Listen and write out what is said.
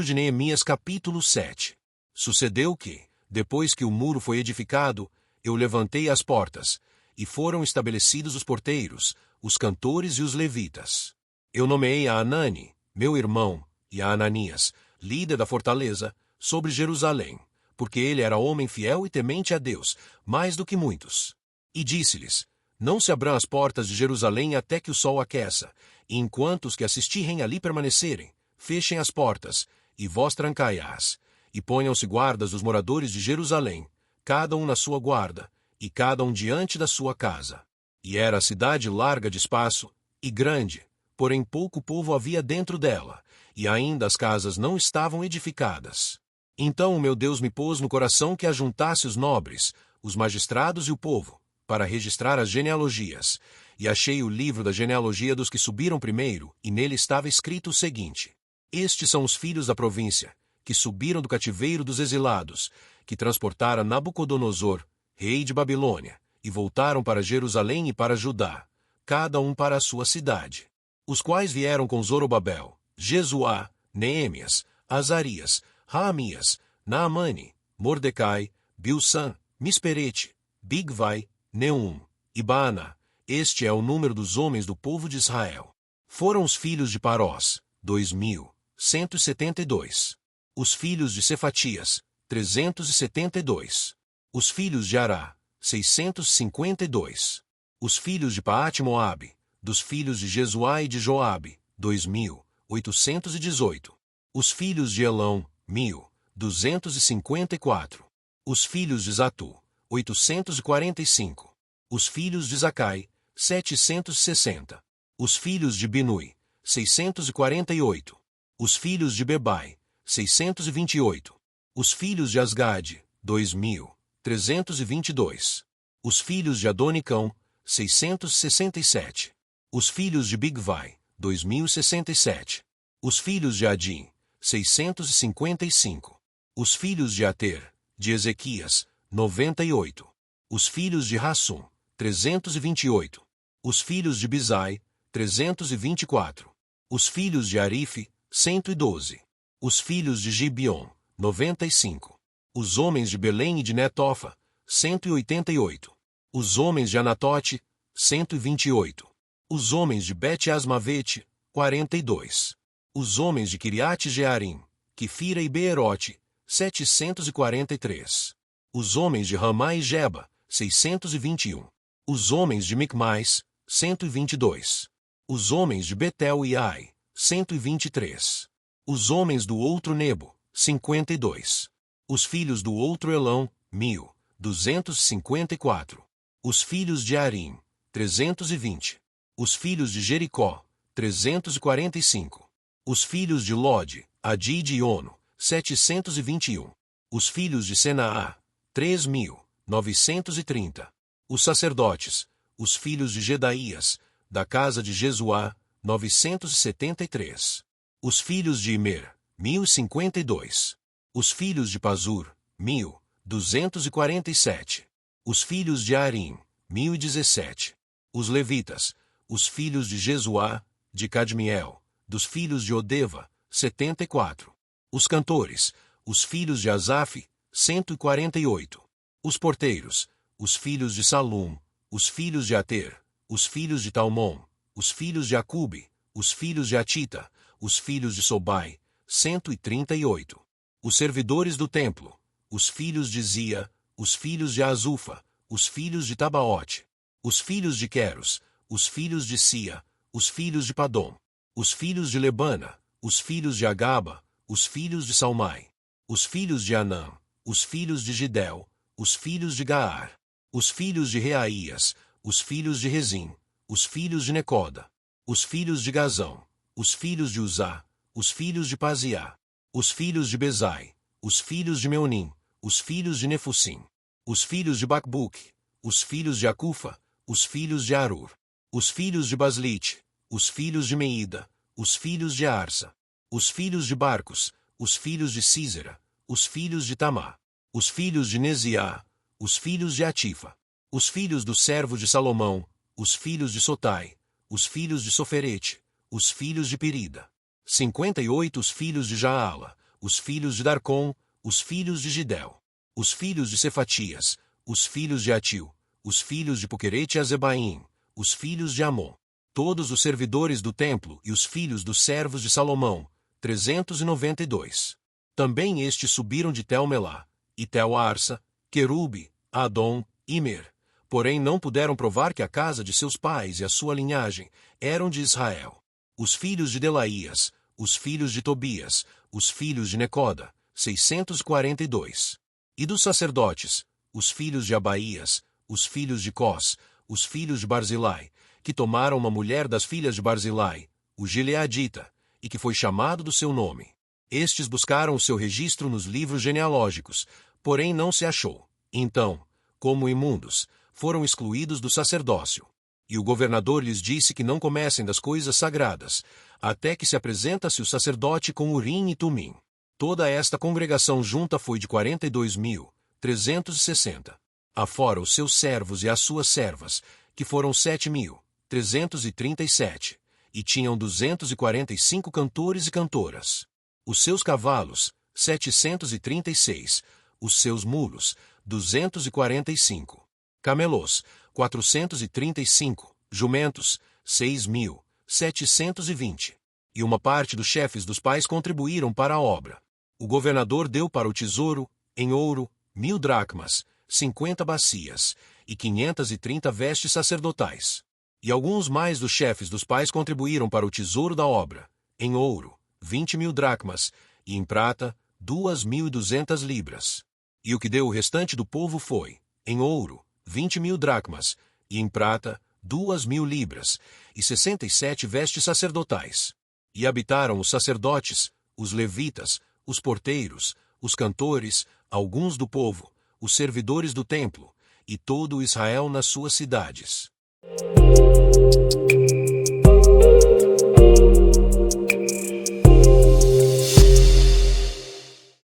de Neemias capítulo 7. Sucedeu que, depois que o muro foi edificado, eu levantei as portas, e foram estabelecidos os porteiros, os cantores e os levitas. Eu nomeei a Anani, meu irmão, e a Ananias, líder da fortaleza, sobre Jerusalém, porque ele era homem fiel e temente a Deus, mais do que muitos. E disse-lhes: não se abram as portas de Jerusalém até que o sol aqueça, e enquanto os que assistirem ali permanecerem, fechem as portas, e vós trancai-as, e ponham-se guardas dos moradores de Jerusalém, cada um na sua guarda, e cada um diante da sua casa. E era a cidade larga de espaço, e grande, porém pouco povo havia dentro dela, e ainda as casas não estavam edificadas. Então o meu Deus me pôs no coração que ajuntasse os nobres, os magistrados e o povo, para registrar as genealogias, e achei o livro da genealogia dos que subiram primeiro, e nele estava escrito o seguinte: estes são os filhos da província, que subiram do cativeiro dos exilados, que transportaram Nabucodonosor, rei de Babilônia, e voltaram para Jerusalém e para Judá, cada um para a sua cidade. Os quais vieram com Zorobabel, Jesuá, Neemias, Azarias, Raamias, Naamani, Mordecai, Bilsan, Misperete, Bigvai, Neum e Baana. Este é o número dos homens do povo de Israel. Foram os filhos de Parós, 2.172. Os filhos de Cefatias, 372. Os filhos de Ará, 652. Os filhos de Paate-Moabe, dos filhos de Jesuá e de Joabe, 2.818. Os filhos de Elão, 1.254. Os filhos de Zatu, 845. Os filhos de Zacai, 760. Os filhos de Binui, 648. Os filhos de Bebai, 628. Os filhos de Asgade, 2.322. Os filhos de Adonicão, 667. Os filhos de Bigvai, 2.067. Os filhos de Adim, 655. Os filhos de Ater, de Ezequias, 98. Os filhos de Rassum, 328. Os filhos de Bizai, 324. Os filhos de Arife, 112. Os filhos de Gibeon, 95. Os homens de Belém e de Netofa, 188. Os homens de Anatote, 128. Os homens de Bet-Asmavete, 42. Os homens de Kiriate-Jearim, Quifira e Beerote, 743. Os homens de Ramá e Geba, 621. Os homens de Micmais, 122. Os homens de Betel e Ai, 123. Os homens do outro Nebo, 52. Os filhos do outro Elão, 1.254. Os filhos de Arim, 320. Os filhos de Jericó, 345. Os filhos de Lode, Adide e Ono, 721. Os filhos de Senaá, 3.930. Os sacerdotes, os filhos de Gedaías, da casa de Jesuá, 973. Os filhos de Imer, 1.052. Os filhos de Pazur, 1.247. Os filhos de Arim, 1.017. Os levitas, os filhos de Jesuá, de Cadmiel, dos filhos de Odeva, 74. Os cantores, os filhos de Asaf, 148. Os porteiros, os filhos de Salum, os filhos de Ater, os filhos de Talmon, os filhos de Acube, os filhos de Atita, os filhos de Sobai, 138. Os servidores do templo, os filhos de Zia, os filhos de Azufa, os filhos de Tabaote, os filhos de Queros, os filhos de Sia, os filhos de Padom, os filhos de Lebana, os filhos de Agaba, os filhos de Salmai, os filhos de Anã, os filhos de Gidel, os filhos de Gaar, os filhos de Reaías, os filhos de Rezim, os filhos de Necoda, os filhos de Gazão, os filhos de Uzá, os filhos de Paziá, os filhos de Bezai, os filhos de Meonim, os filhos de Nefusim, os filhos de Bacbuque, os filhos de Acufa, os filhos de Arur, os filhos de Baslite, os filhos de Meida, os filhos de Arsa, os filhos de Barcos, os filhos de Císera, os filhos de Tamá, os filhos de Neziá, os filhos de Atifa, os filhos do servo de Salomão, os filhos de Sotai, os filhos de Soferete, os filhos de Perida. 58 os filhos de Jaala, os filhos de Darcom, os filhos de Gidel, os filhos de Cefatias, os filhos de Atil, os filhos de Puquerete e Azebaim, os filhos de Amon, todos os servidores do templo e os filhos dos servos de Salomão, 392. Também estes subiram de Tel-Melá, e Tel-Arsa, Querube, Adom, Imer, porém não puderam provar que a casa de seus pais e a sua linhagem eram de Israel. Os filhos de Delaías, os filhos de Tobias, os filhos de Necoda, 642. E dos sacerdotes, os filhos de Abaías, os filhos de Cós, os filhos de Barzilai, que tomaram uma mulher das filhas de Barzilai, o Gileadita, e que foi chamado do seu nome. Estes buscaram o seu registro nos livros genealógicos, porém não se achou. Então, como imundos, foram excluídos do sacerdócio. E o governador lhes disse que não comessem das coisas sagradas, até que se apresentasse o sacerdote com Urim e Tumim. Toda esta congregação junta foi de 42.360. Afora os seus servos e as suas servas, que foram 7.337, e tinham 245 cantores e cantoras. Os seus cavalos, 736, os seus mulos, 245. Camelos, 435, jumentos, 6.720. E uma parte dos chefes dos pais contribuíram para a obra. O governador deu para o tesouro, em ouro, 1.000 dracmas, 50 bacias, e 530 vestes sacerdotais. E alguns mais dos chefes dos pais contribuíram para o tesouro da obra, em ouro, 20.000 dracmas, e em prata, 2.200 libras. E o que deu o restante do povo foi, em ouro, 20.000 dracmas, e em prata, 2.000 libras, e 67 vestes sacerdotais. E habitaram os sacerdotes, os levitas, os porteiros, os cantores, alguns do povo, os servidores do templo, e todo o Israel nas suas cidades.